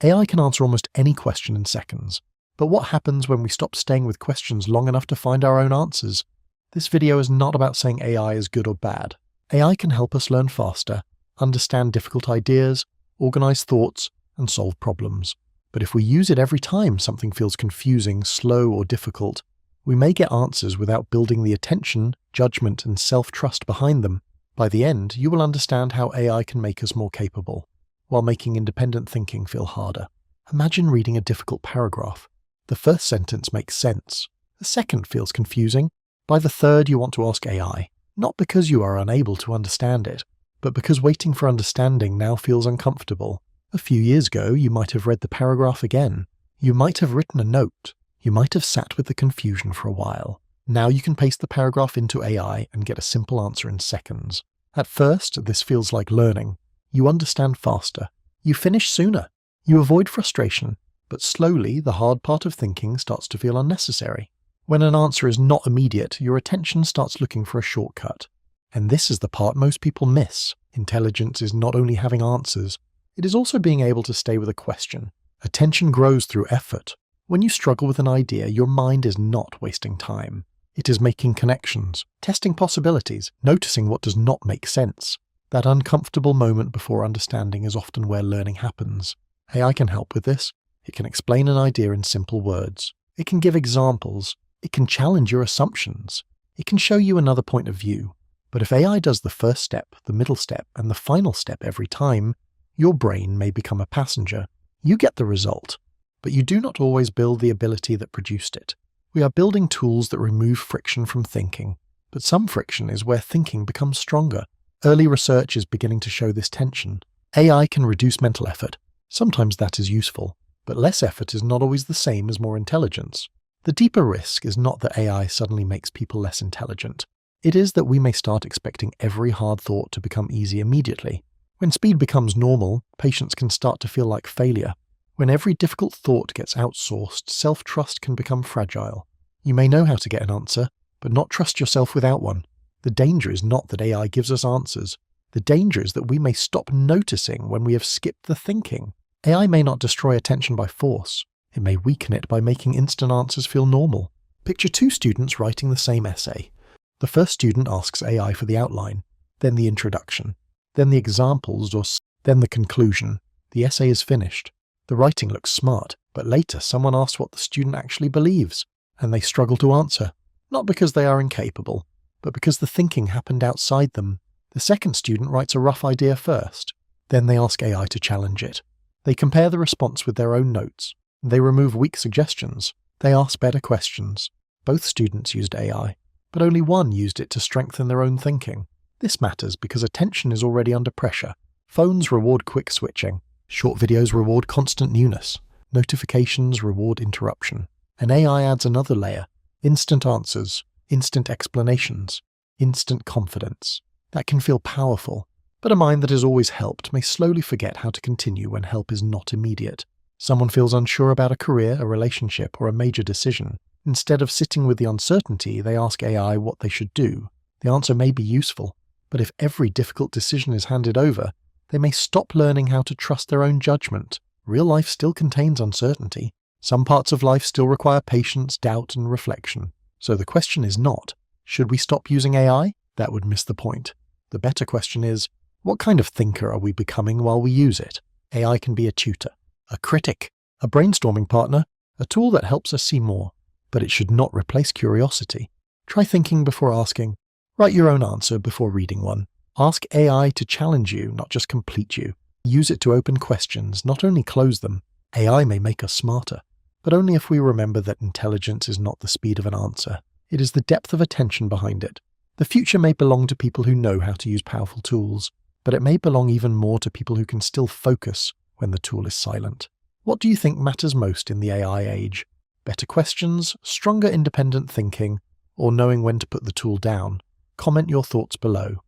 AI can answer almost any question in seconds. But what happens when we stop staying with questions long enough to find our own answers? This video is not about saying AI is good or bad. AI can help us learn faster, understand difficult ideas, organize thoughts, and solve problems. But if we use it every time something feels confusing, slow, or difficult, we may get answers without building the attention, judgment, and self-trust behind them. By the end, you will understand how AI can make us more capable, while making independent thinking feel harder. Imagine reading a difficult paragraph. The first sentence makes sense. The second feels confusing. By the third, you want to ask AI, not because you are unable to understand it, but because waiting for understanding now feels uncomfortable. A few years ago, you might have read the paragraph again. You might have written a note. You might have sat with the confusion for a while. Now you can paste the paragraph into AI and get a simple answer in seconds. At first, this feels like learning. You understand faster. You finish sooner. You avoid frustration. But slowly, the hard part of thinking starts to feel unnecessary. When an answer is not immediate, your attention starts looking for a shortcut. And this is the part most people miss. Intelligence is not only having answers, it is also being able to stay with a question. Attention grows through effort. When you struggle with an idea, your mind is not wasting time. It is making connections, testing possibilities, noticing what does not make sense. That uncomfortable moment before understanding is often where learning happens. AI can help with this. It can explain an idea in simple words. It can give examples. It can challenge your assumptions. It can show you another point of view. But if AI does the first step, the middle step, and the final step every time, your brain may become a passenger. You get the result, but you do not always build the ability that produced it. We are building tools that remove friction from thinking, but some friction is where thinking becomes stronger. Early research is beginning to show this tension. AI can reduce mental effort. Sometimes that is useful, but less effort is not always the same as more intelligence. The deeper risk is not that AI suddenly makes people less intelligent. It is that we may start expecting every hard thought to become easy immediately. When speed becomes normal, patience can start to feel like failure. When every difficult thought gets outsourced, self-trust can become fragile. You may know how to get an answer, but not trust yourself without one. The danger is not that AI gives us answers. The danger is that we may stop noticing when we have skipped the thinking. AI may not destroy attention by force. It may weaken it by making instant answers feel normal. Picture two students writing the same essay. The first student asks AI for the outline, then the introduction, then the examples, then the conclusion. The essay is finished. The writing looks smart, but later someone asks what the student actually believes, and they struggle to answer. Not because they are incapable, but because the thinking happened outside them. The second student writes a rough idea first. Then they ask AI to challenge it. They compare the response with their own notes. They remove weak suggestions. They ask better questions. Both students used AI, but only one used it to strengthen their own thinking. This matters because attention is already under pressure. Phones reward quick switching. Short videos reward constant newness. Notifications reward interruption. And AI adds another layer. Instant answers, instant explanations, instant confidence. That can feel powerful, but a mind that has always helped may slowly forget how to continue when help is not immediate. Someone feels unsure about a career, a relationship, or a major decision. Instead of sitting with the uncertainty, they ask AI what they should do. The answer may be useful, but if every difficult decision is handed over, they may stop learning how to trust their own judgment. Real life still contains uncertainty. Some parts of life still require patience, doubt, and reflection. So the question is not, should we stop using AI? That would miss the point. The better question is, what kind of thinker are we becoming while we use it? AI can be a tutor, a critic, a brainstorming partner, a tool that helps us see more, but it should not replace curiosity. Try thinking before asking. Write your own answer before reading one. Ask AI to challenge you, not just complete you. Use it to open questions, not only close them. AI may make us smarter, but only if we remember that intelligence is not the speed of an answer. It is the depth of attention behind it. The future may belong to people who know how to use powerful tools, but it may belong even more to people who can still focus when the tool is silent. What do you think matters most in the AI age? Better questions, stronger independent thinking, or knowing when to put the tool down? Comment your thoughts below.